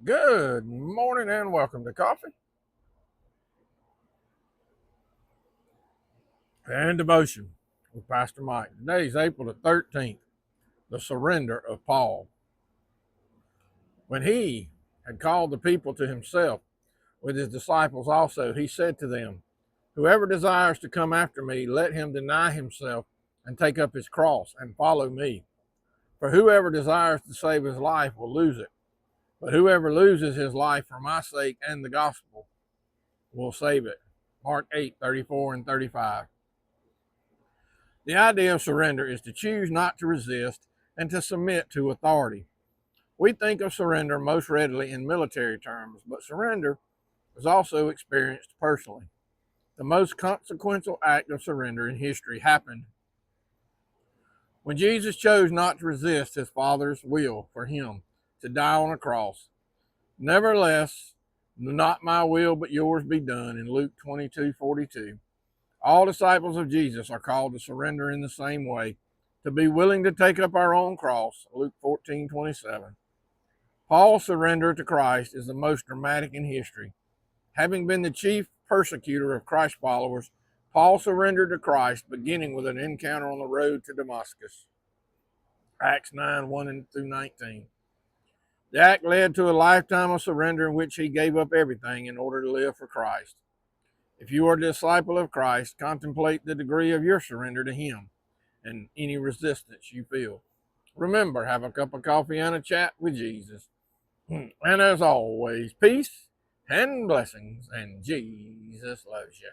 Good morning and welcome to Coffee and Devotion with Pastor Mike. Today is April the 13th, the surrender of Paul. When he had called the people to himself with his disciples also, he said to them, "Whoever desires to come after me, let him deny himself and take up his cross and follow me. For whoever desires to save his life will lose it, but whoever loses his life for my sake and the gospel will save it." Mark 8:34 and 35. The idea of surrender is to choose not to resist and to submit to authority. We think of surrender most readily in military terms, but surrender is also experienced personally. The most consequential act of surrender in history happened when Jesus chose not to resist his Father's will for him to die on a cross. Nevertheless, not my will but yours be done in Luke 22:42. All disciples of Jesus are called to surrender in the same way, to be willing to take up our own cross, Luke 14:27. Paul's surrender to Christ is the most dramatic in history. Having been the chief persecutor of Christ followers, Paul surrendered to Christ, beginning with an encounter on the road to Damascus, Acts 9:1 through 19. The act led to a lifetime of surrender in which he gave up everything in order to live for Christ. If you are a disciple of Christ, contemplate the degree of your surrender to him and any resistance you feel. Remember, have a cup of coffee and a chat with Jesus. And as always, peace and blessings, and Jesus loves you.